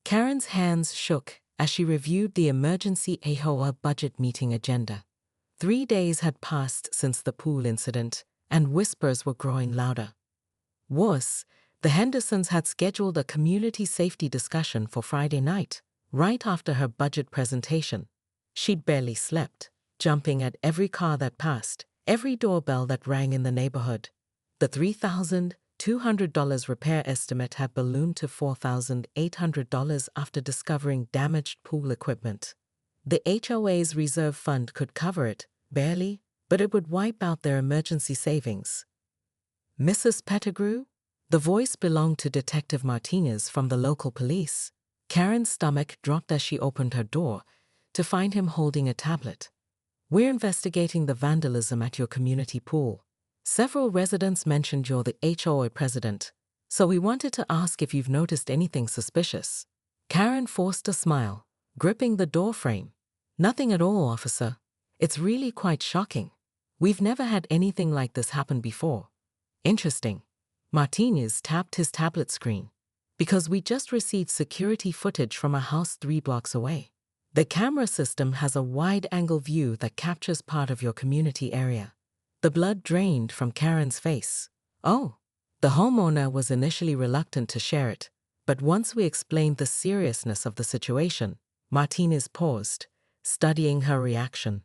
Karen's hands shook as she reviewed the emergency AHOA budget meeting agenda. 3 days had passed since the pool incident, and whispers were growing louder. Worse, the Hendersons had scheduled a community safety discussion for Friday night, right after her budget presentation. She'd barely slept, jumping at every car that passed, every doorbell that rang in the neighborhood. The $3,200 repair estimate had ballooned to $4,800 after discovering damaged pool equipment. The HOA's reserve fund could cover it, barely, but it would wipe out their emergency savings. Mrs. Pettigrew? The voice belonged to Detective Martinez from the local police. Karen's stomach dropped as she opened her door to find him holding a tablet. "We're investigating the vandalism at your community pool. Several residents mentioned you're the HOA president, so we wanted to ask if you've noticed anything suspicious." Karen forced a smile, gripping the door frame. "Nothing at all, officer. It's really quite shocking. We've never had anything like this happen before." "Interesting." Martinez tapped his tablet screen. "Because we just received security footage from a house 3 blocks away. The camera system has a wide-angle view that captures part of your community area." The blood drained from Karen's face. "Oh." The homeowner was initially reluctant to share it, but once we explained the seriousness of the situation, Martinez paused, studying her reaction.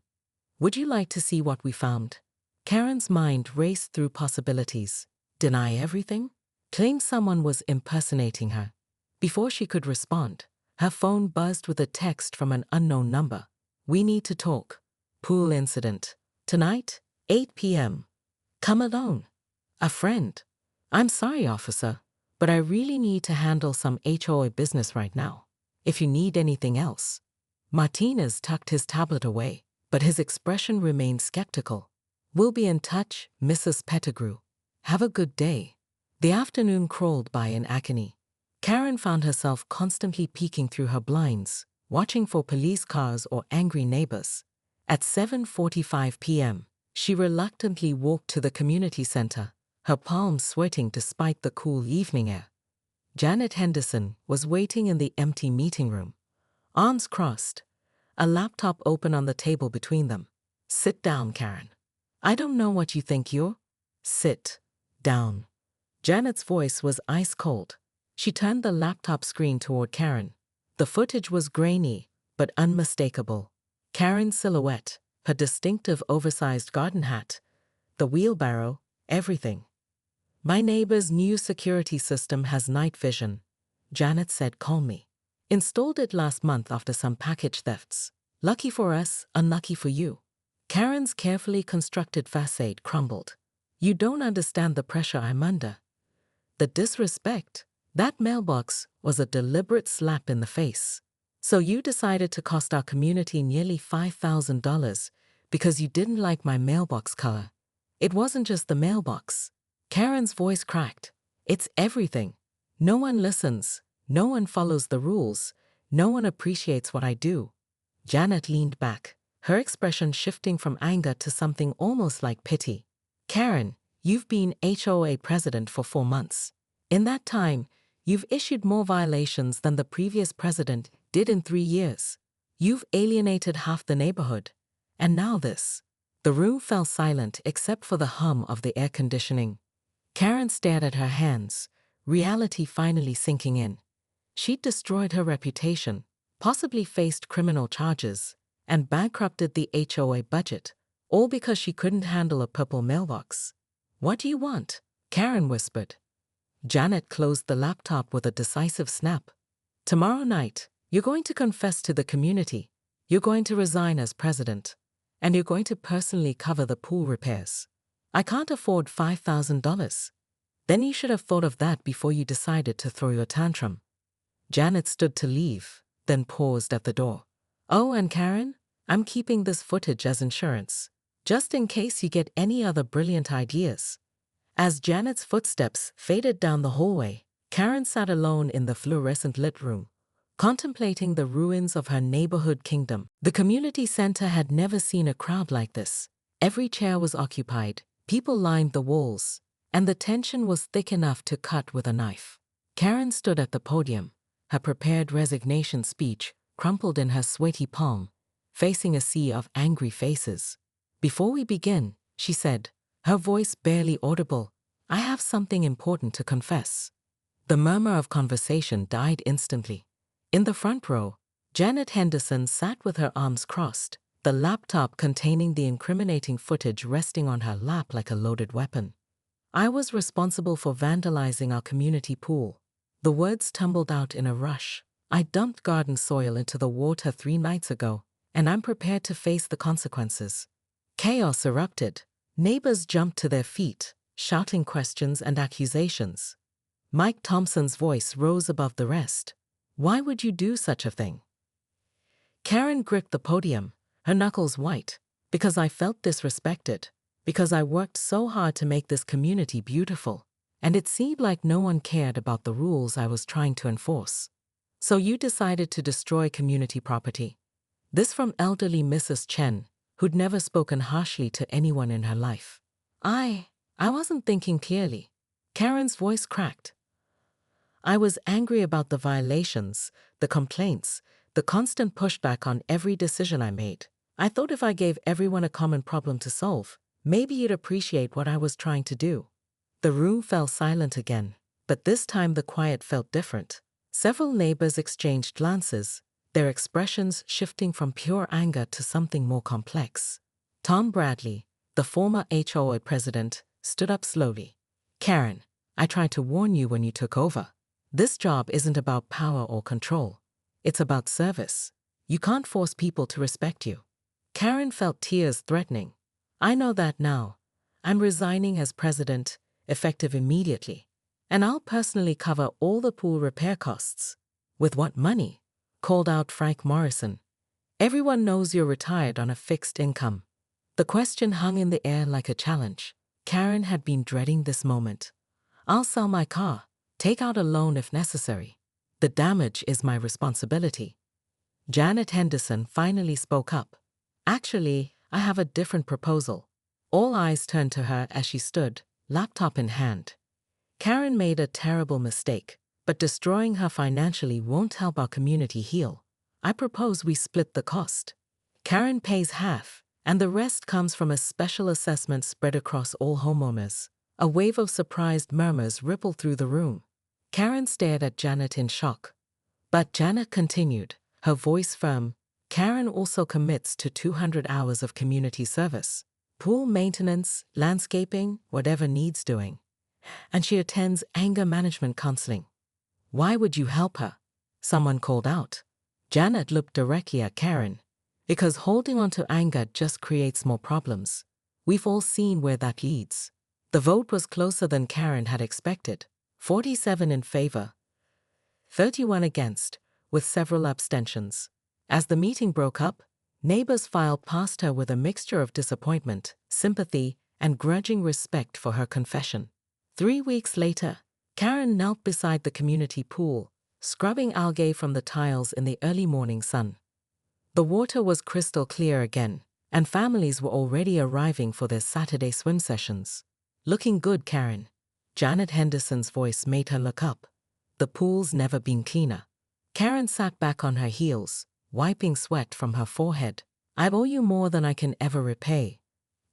"Would you like to see what we found?" Karen's mind raced through possibilities. Deny everything? Claim someone was impersonating her? Before she could respond, her phone buzzed with a text from an unknown number. "We need to talk. Pool incident. Tonight, 8 p.m. Come alone." "A friend." "I'm sorry, officer, but I really need to handle some HOA business right now. If you need anything else." Martinez tucked his tablet away, but his expression remained skeptical. "We'll be in touch, Mrs. Pettigrew. Have a good day." The afternoon crawled by in agony. Karen found herself constantly peeking through her blinds, watching for police cars or angry neighbors. At 7:45 p.m., she reluctantly walked to the community center, her palms sweating despite the cool evening air. Janet Henderson was waiting in the empty meeting room, arms crossed, a laptop open on the table between them. "Sit down, Karen. I don't know what you think you're." "Sit down." Janet's voice was ice cold. She turned the laptop screen toward Karen. The footage was grainy, but unmistakable. Karen's silhouette, her distinctive oversized garden hat, the wheelbarrow, everything. "My neighbor's new security system has night vision," Janet said calmly. "Installed it last month after some package thefts. Lucky for us, unlucky for you." Karen's carefully constructed facade crumbled. "You don't understand the pressure I'm under. The disrespect. That mailbox was a deliberate slap in the face. So you decided to cost our community nearly $5,000 because you didn't like my mailbox color. It wasn't just the mailbox." Karen's voice cracked. "It's everything. No one listens. No one follows the rules. No one appreciates what I do." Janet leaned back, her expression shifting from anger to something almost like pity. "Karen, you've been HOA president for 4 months. In that time, you've issued more violations than the previous president did in 3 years. You've alienated half the neighborhood. And now this." The room fell silent except for the hum of the air conditioning. Karen stared at her hands, reality finally sinking in. She'd destroyed her reputation, possibly faced criminal charges, and bankrupted the HOA budget, all because she couldn't handle a purple mailbox. "What do you want?" Karen whispered. Janet closed the laptop with a decisive snap. "Tomorrow night, you're going to confess to the community. You're going to resign as president. And you're going to personally cover the pool repairs. I can't afford $5,000. Then you should have thought of that before you decided to throw your tantrum." Janet stood to leave, then paused at the door. "Oh, and Karen, I'm keeping this footage as insurance, just in case you get any other brilliant ideas." As Janet's footsteps faded down the hallway, Karen sat alone in the fluorescent-lit room, contemplating the ruins of her neighborhood kingdom. The community center had never seen a crowd like this. Every chair was occupied, people lined the walls, and the tension was thick enough to cut with a knife. Karen stood at the podium, her prepared resignation speech crumpled in her sweaty palm, facing a sea of angry faces. "Before we begin," she said, her voice barely audible, "I have something important to confess." The murmur of conversation died instantly. In the front row, Janet Henderson sat with her arms crossed, the laptop containing the incriminating footage resting on her lap like a loaded weapon. "I was responsible for vandalizing our community pool." The words tumbled out in a rush. "I dumped garden soil into the water 3 nights ago, and I'm prepared to face the consequences." Chaos erupted. Neighbors jumped to their feet, shouting questions and accusations. Mike Thompson's voice rose above the rest. "Why would you do such a thing?" Karen gripped the podium, her knuckles white. "Because I felt disrespected. Because I worked so hard to make this community beautiful, and it seemed like no one cared about the rules I was trying to enforce. So you decided to destroy community property." This from elderly Mrs. Chen, who'd never spoken harshly to anyone in her life. I wasn't thinking clearly." Karen's voice cracked. "I was angry about the violations, the complaints, the constant pushback on every decision I made. I thought if I gave everyone a common problem to solve, maybe you'd appreciate what I was trying to do." The room fell silent again, but this time the quiet felt different. Several neighbors exchanged glances, their expressions shifting from pure anger to something more complex. Tom Bradley, the former HOA president, stood up slowly. "Karen, I tried to warn you when you took over. This job isn't about power or control. It's about service. You can't force people to respect you." Karen felt tears threatening. "I know that now. I'm resigning as president, effective immediately. And I'll personally cover all the pool repair costs." "With what money?" called out Frank Morrison. "Everyone knows you're retired on a fixed income." The question hung in the air like a challenge. Karen had been dreading this moment. "I'll sell my car, take out a loan if necessary. The damage is my responsibility." Janet Henderson finally spoke up. "Actually, I have a different proposal." All eyes turned to her as she stood, laptop in hand. "Karen made a terrible mistake, but destroying her financially won't help our community heal. I propose we split the cost. Karen pays half, and the rest comes from a special assessment spread across all homeowners." A wave of surprised murmurs rippled through the room. Karen stared at Janet in shock. But Janet continued, her voice firm. "Karen also commits to 200 hours of community service. Pool maintenance, landscaping, whatever needs doing. And she attends anger management counseling." "Why would you help her?" someone called out. Janet looked directly at Karen. "Because holding on to anger just creates more problems. We've all seen where that leads." The vote was closer than Karen had expected. 47 in favor, 31 against, with several abstentions. As the meeting broke up, neighbors filed past her with a mixture of disappointment, sympathy, and grudging respect for her confession. 3 weeks later, Karen knelt beside the community pool, scrubbing algae from the tiles in the early morning sun. The water was crystal clear again, and families were already arriving for their Saturday swim sessions. "Looking good, Karen." Janet Henderson's voice made her look up. "The pool's never been cleaner." Karen sat back on her heels, wiping sweat from her forehead. "I owe you more than I can ever repay."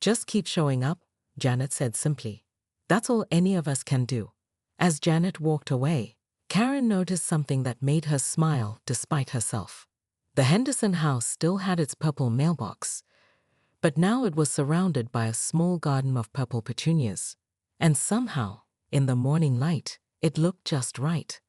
"Just keep showing up," Janet said simply. "That's all any of us can do." As Janet walked away, Karen noticed something that made her smile despite herself. The Henderson house still had its purple mailbox, but now it was surrounded by a small garden of purple petunias. And somehow, in the morning light, it looked just right.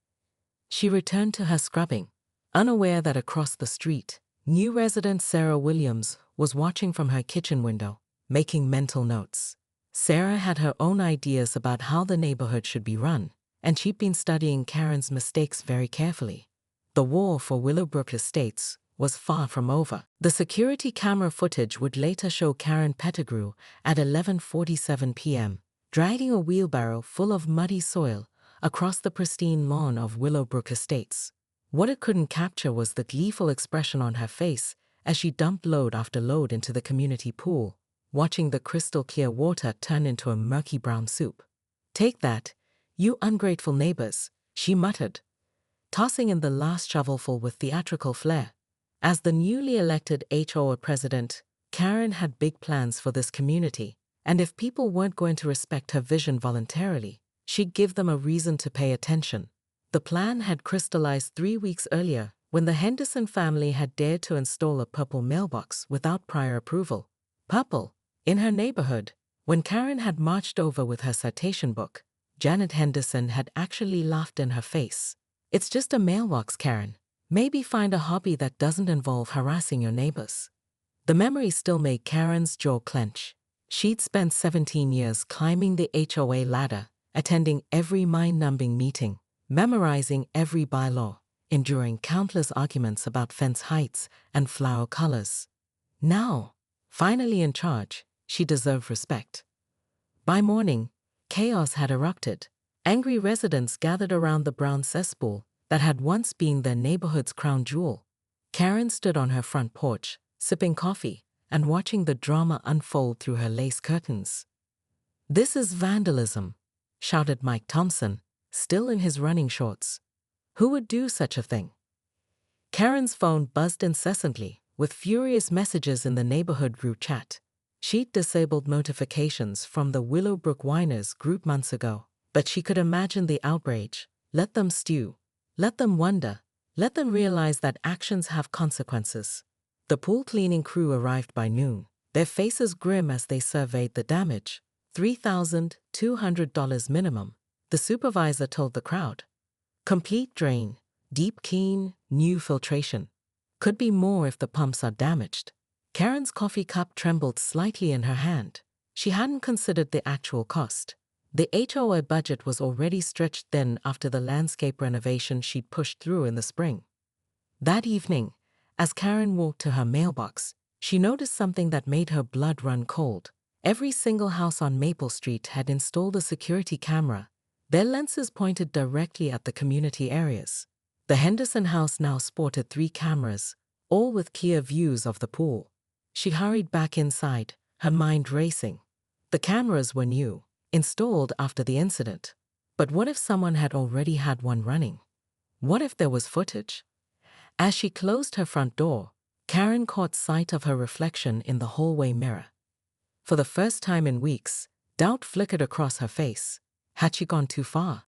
She returned to her scrubbing, unaware that across the street, new resident Sarah Williams was watching from her kitchen window, making mental notes. Sarah had her own ideas about how the neighborhood should be run, and she'd been studying Karen's mistakes very carefully. The war for Willowbrook Estates was far from over. The security camera footage would later show Karen Pettigrew at 11:47 p.m., dragging a wheelbarrow full of muddy soil across the pristine lawn of Willowbrook Estates. What it couldn't capture was the gleeful expression on her face as she dumped load after load into the community pool, watching the crystal-clear water turn into a murky brown soup. "Take that, you ungrateful neighbors," she muttered. tossing in the last shovelful with theatrical flair. As the newly elected HOA president, Karen had big plans for this community, and if people weren't going to respect her vision voluntarily, she'd give them a reason to pay attention. The plan had crystallized 3 weeks earlier when the Henderson family had dared to install a purple mailbox without prior approval. Purple, in her neighborhood. When Karen had marched over with her citation book, Janet Henderson had actually laughed in her face. "It's just a mailbox, Karen. Maybe find a hobby that doesn't involve harassing your neighbors." The memory still made Karen's jaw clench. She'd spent 17 years climbing the HOA ladder, attending every mind-numbing meeting, memorizing every bylaw, enduring countless arguments about fence heights and flower colors. Now, finally in charge, she deserved respect. By morning, chaos had erupted. Angry residents gathered around the brown cesspool that had once been their neighborhood's crown jewel. Karen stood on her front porch, sipping coffee and watching the drama unfold through her lace curtains. "This is vandalism," shouted Mike Thompson, still in his running shorts. "Who would do such a thing?" Karen's phone buzzed incessantly, with furious messages in the neighborhood group chat. She'd disabled notifications from the Willowbrook Whiners group months ago, but she could imagine the outrage. Let them stew. Let them wonder. Let them realize that actions have consequences. The pool cleaning crew arrived by noon, their faces grim as they surveyed the damage. $3,200 minimum, the supervisor told the crowd. Complete drain, deep clean, new filtration. Could be more if the pumps are damaged. Karen's coffee cup trembled slightly in her hand. She hadn't considered the actual cost. The HOA budget was already stretched thin after the landscape renovation she'd pushed through in the spring. That evening, as Karen walked to her mailbox, she noticed something that made her blood run cold. Every single house on Maple Street had installed a security camera, their lenses pointed directly at the community areas. The Henderson house now sported 3 cameras, all with clear views of the pool. She hurried back inside, her mind racing. The cameras were new, installed after the incident. But what if someone had already had one running? What if there was footage? As she closed her front door, Karen caught sight of her reflection in the hallway mirror. For the first time in weeks, doubt flickered across her face. Had she gone too far?